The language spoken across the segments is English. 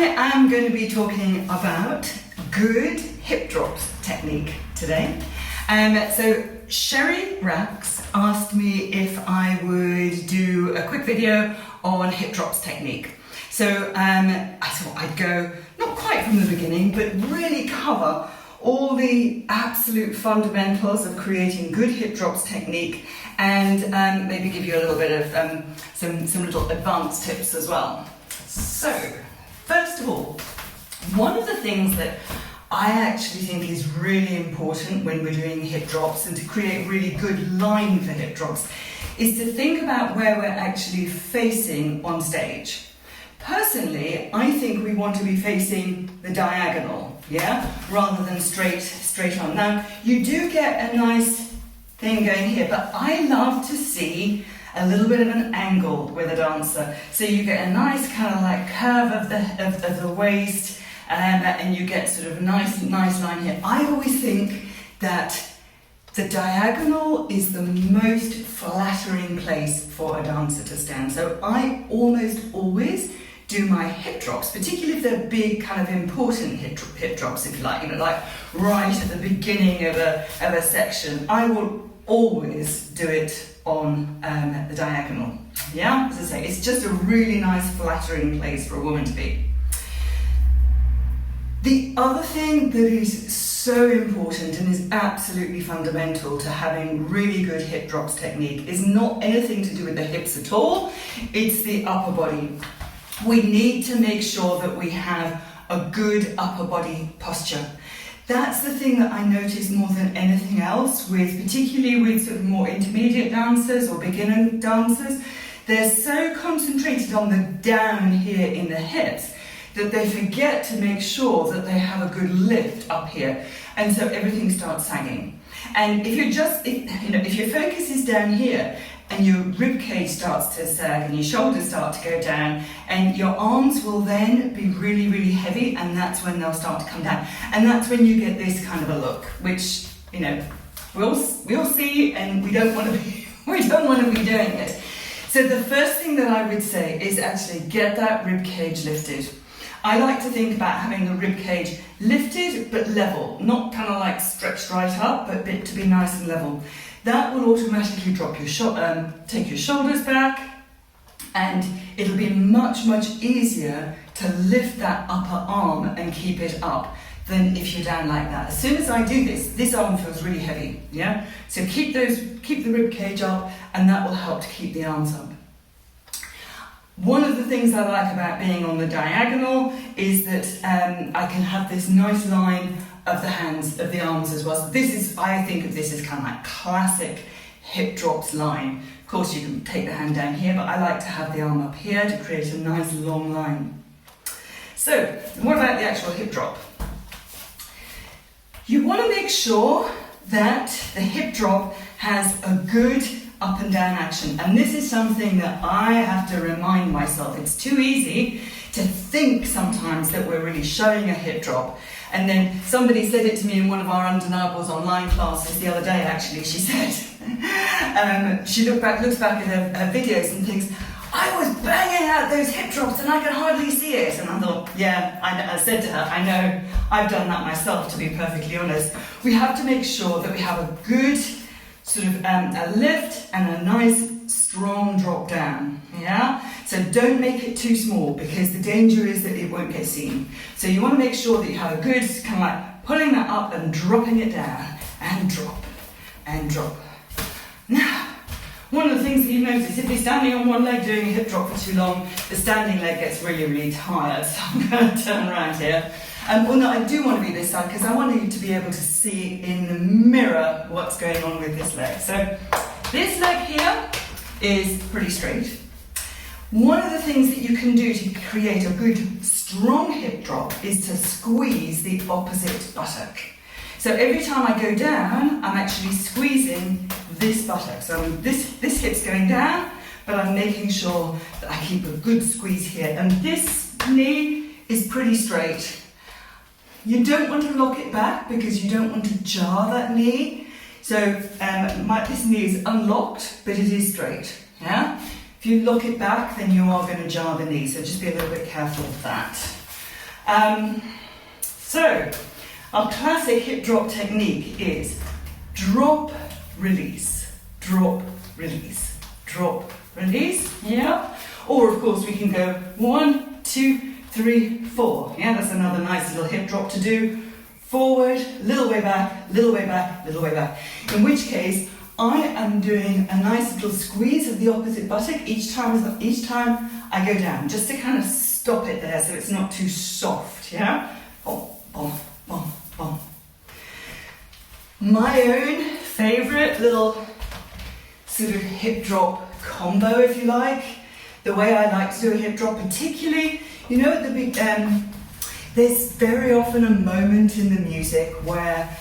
am going to be talking about good hip drops technique today. So Sherry Rax asked me if I would do a quick video on hip drops technique. So I thought I'd go, not quite from the beginning, but really cover all the absolute fundamentals of creating good hip drops technique, and maybe give you a little bit of some little advanced tips as well. So, first of all, one of the things that I actually think is really important when we're doing hip drops and to create really good line for hip drops is to think about where we're actually facing on stage. Personally, I think we want to be facing the diagonal, rather than straight on. Now, you do get a nice thing going here, but I love to see a little bit of an angle with a dancer. So you get a nice kind of like curve of the waist, and you get sort of a nice line here. I always think that the diagonal is the most flattering place for a dancer to stand. So I almost always do my hip drops, particularly if they're big, kind of important hip drops, if you like, like right at the beginning of a section. I will always do it on the diagonal. Yeah, as I say, it's just a really nice flattering place for a woman to be. The other thing that is so important and is absolutely fundamental to having really good hip drops technique is not anything to do with the hips at all, it's the upper body. We need to make sure that we have a good upper body posture. That's the thing that I notice more than anything else, particularly with sort of more intermediate dancers or beginner dancers. They're so concentrated on the down here in the hips that they forget to make sure that they have a good lift up here, and so everything starts sagging. And if your focus is down here, and your rib cage starts to sag and your shoulders start to go down, and your arms will then be really, really heavy, and that's when they'll start to come down. And that's when you get this kind of a look, which, we all see, and we don't want to be doing it. So the first thing that I would say is actually get that rib cage lifted. I like to think about having the rib cage lifted but level, not kind of like stretched right up, but to be nice and level. That will automatically drop your take your shoulders back, and it'll be much, much easier to lift that upper arm and keep it up than if you're down like that. As soon as I do this arm feels really heavy, So keep the rib cage up, and that will help to keep the arms up. One of the things I like about being on the diagonal is that I can have this nice line of the hands, of the arms as well. So I think of this as kind of like classic hip drops line. Of course, you can take the hand down here, but I like to have the arm up here to create a nice long line. So, what about the actual hip drop? You want to make sure that the hip drop has a good up and down action. And this is something that I have to remind myself. It's too easy to think sometimes that we're really showing a hip drop. And then somebody said it to me in one of our undeniables online classes the other day, actually. She said, she looks back at her videos and thinks, I was banging out those hip drops and I could hardly see it. And I thought, I said to her, I know, I've done that myself, to be perfectly honest. We have to make sure that we have a good sort of a lift and a nice strong drop down, So don't make it too small, because the danger is that it won't get seen. So you want to make sure that you have a good kind of like pulling that up and dropping it down, and drop, and drop. Now, one of the things that you notice, if you're standing on one leg doing a hip drop for too long, the standing leg gets really, really tired. So I'm going to turn around here. I do want to be this side because I want you to be able to see in the mirror what's going on with this leg. So this leg here is pretty straight. One of the things that you can do to create a good strong hip drop is to squeeze the opposite buttock. So every time I go down, I'm actually squeezing this buttock. So this hip's going down, but I'm making sure that I keep a good squeeze here. And this knee is pretty straight. You don't want to lock it back because you don't want to jar that knee. So this knee is unlocked, but it is straight. If you lock it back, then you are going to jar the knee. So just be a little bit careful of that. So, our classic hip drop technique is drop, release, drop, release, drop, release, yeah? Or of course we can go 1, 2, 3, 4, yeah? That's another nice little hip drop to do. Forward, little way back, little way back, little way back. In which case, I am doing a nice little squeeze of the opposite buttock each time I go down, just to kind of stop it there so it's not too soft, yeah? Boom, boom, boom, boom. My own favourite little sort of hip drop combo, if you like. The way I like to do a hip drop, particularly, you know, at the big, there's very often a moment in the music where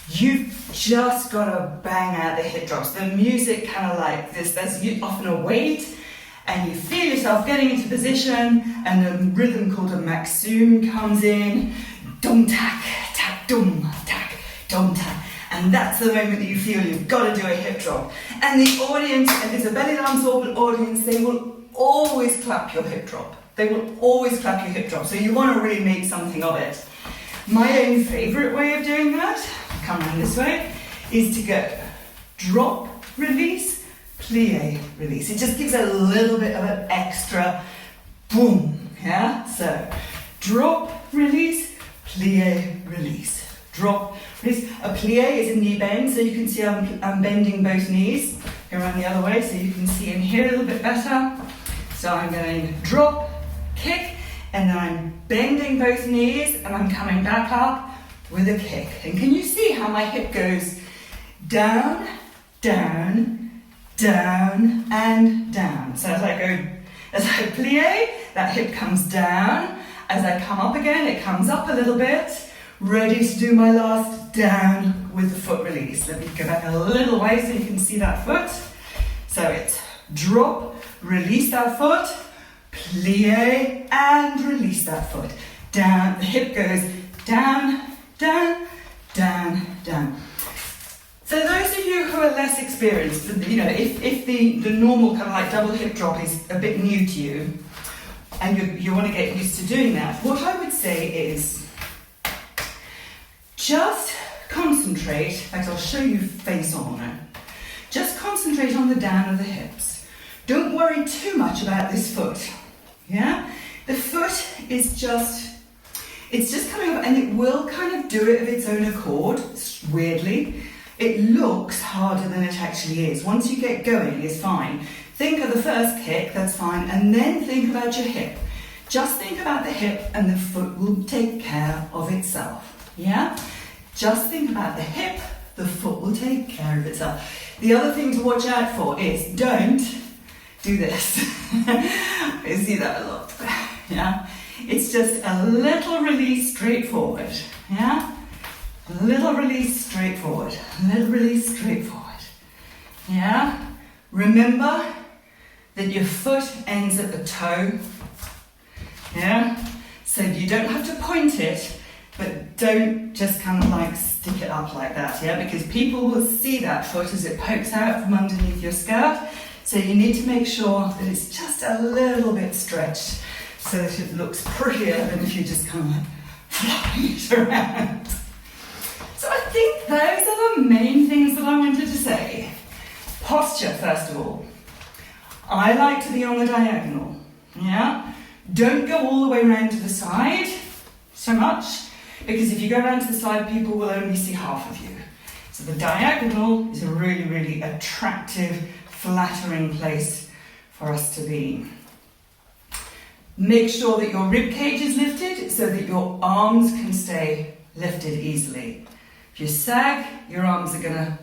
you've just got to bang out the hip drops. The music kind of like this, there's often a wait, and you feel yourself getting into position, and a rhythm called a maxim comes in, dum tack, tack, dum tack, dum tack. And that's the moment that you feel you've got to do a hip drop. And the audience, if it's a belly dance audience, they will always clap your hip drop. They will always clap your hip drop. So you want to really make something of it. My own favourite way of doing that, come around this way, is to go drop, release, plie, release. It just gives a little bit of an extra boom, yeah? So drop, release, plie, release. Drop, release. A plie is a knee bend, so you can see I'm bending both knees. Go around the other way so you can see in here a little bit better. So I'm going drop, kick, and then I'm bending both knees and I'm coming back up with a kick. And can you see how my hip goes down, down, down, and down? So as I plie, that hip comes down. As I come up again, it comes up a little bit. Ready to do my last down with the foot release. Let me go back a little way so you can see that foot. So it's drop, release that foot, plie, and release that foot. Down, the hip goes down, down, down, down. So those of you who are less experienced, you know, if the normal kind of like double hip drop is a bit new to you, and you want to get used to doing that, what I would say is, just concentrate, in fact I'll show you face on. Just concentrate on the down of the hips. Don't worry too much about this foot, yeah? The foot is it's just coming up and it will kind of do it of its own accord, weirdly. It looks harder than it actually is. Once you get going, it's fine. Think of the first kick, that's fine, and then think about your hip. Just think about the hip and the foot will take care of itself, yeah? Just think about the hip, the foot will take care of itself. The other thing to watch out for is don't do this. I see that a lot, yeah? It's just a little release straight forward, yeah? A little release straight forward, a little release straight forward, yeah? Remember that your foot ends at the toe, yeah? So you don't have to point it, but don't just kind of like stick it up like that, yeah? Because people will see that foot as it pokes out from underneath your skirt. So you need to make sure that it's just a little bit stretched so that it looks prettier than if you just kind of like flying it around. So I think those are the main things that I wanted to say. Posture, first of all. I like to be on the diagonal, yeah? Don't go all the way around to the side so much, because if you go around to the side, people will only see half of you. So the diagonal is a really, really attractive, flattering place for us to be. Make sure that your rib cage is lifted so that your arms can stay lifted easily. If you sag, your arms are going to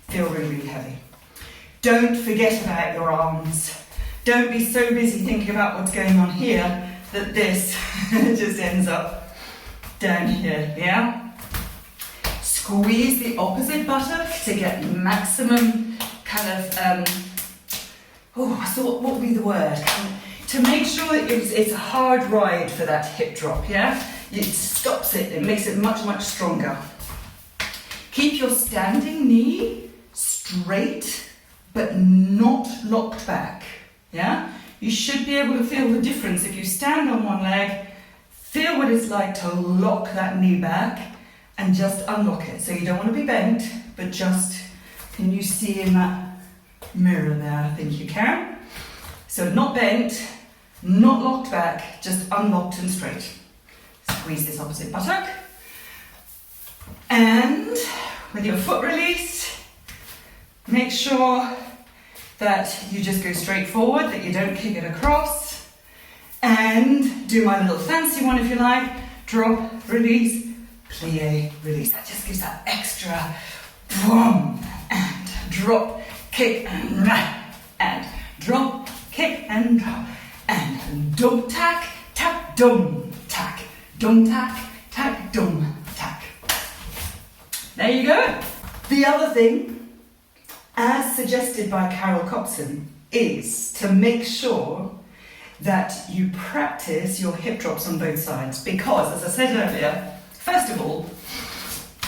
feel really, really heavy. Don't forget about your arms. Don't be so busy thinking about what's going on here that this just ends up down here, yeah? Squeeze the opposite buttock to get maximum kind of, what would be the word? To make sure that it's a hard ride for that hip drop, yeah? It stops it, it makes it much, much stronger. Keep your standing knee straight, but not locked back, yeah? You should be able to feel the difference. If you stand on one leg, Feel what it's like to lock that knee back and just unlock it. So you don't want to be bent, but just, can you see in that mirror there? I think you can. So not bent, not locked back, just unlocked and straight. Squeeze this opposite buttock. And with your foot released, make sure that you just go straight forward, that you don't kick it across. And do my little fancy one if you like. Drop, release, plie, release. That just gives that extra boom. And drop, kick, and drop, kick, and drop. And dum tack, tack, dum tack. Dum tack, tack, dum tack. There you go. The other thing, as suggested by Carol Copson, is to make sure that you practice your hip drops on both sides, because, as I said earlier, first of all,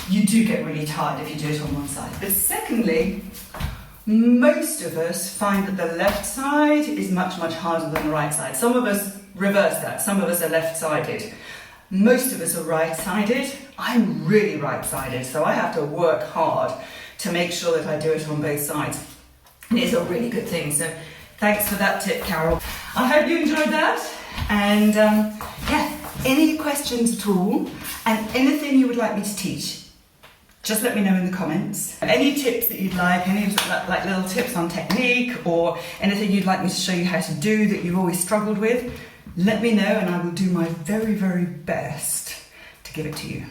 you do get really tired if you do it on one side. But secondly, most of us find that the left side is much, much harder than the right side. Some of us reverse that. Some of us are left-sided. Most of us are right-sided. I'm really right-sided, so I have to work hard to make sure that I do it on both sides. And it's a really good thing. So thanks for that tip, Carol. I hope you enjoyed that. And yeah, any questions at all, and anything you would like me to teach, just let me know in the comments. Any tips that you'd like, any like little tips on technique, or anything you'd like me to show you how to do that you've always struggled with, let me know and I will do my very, very best to give it to you.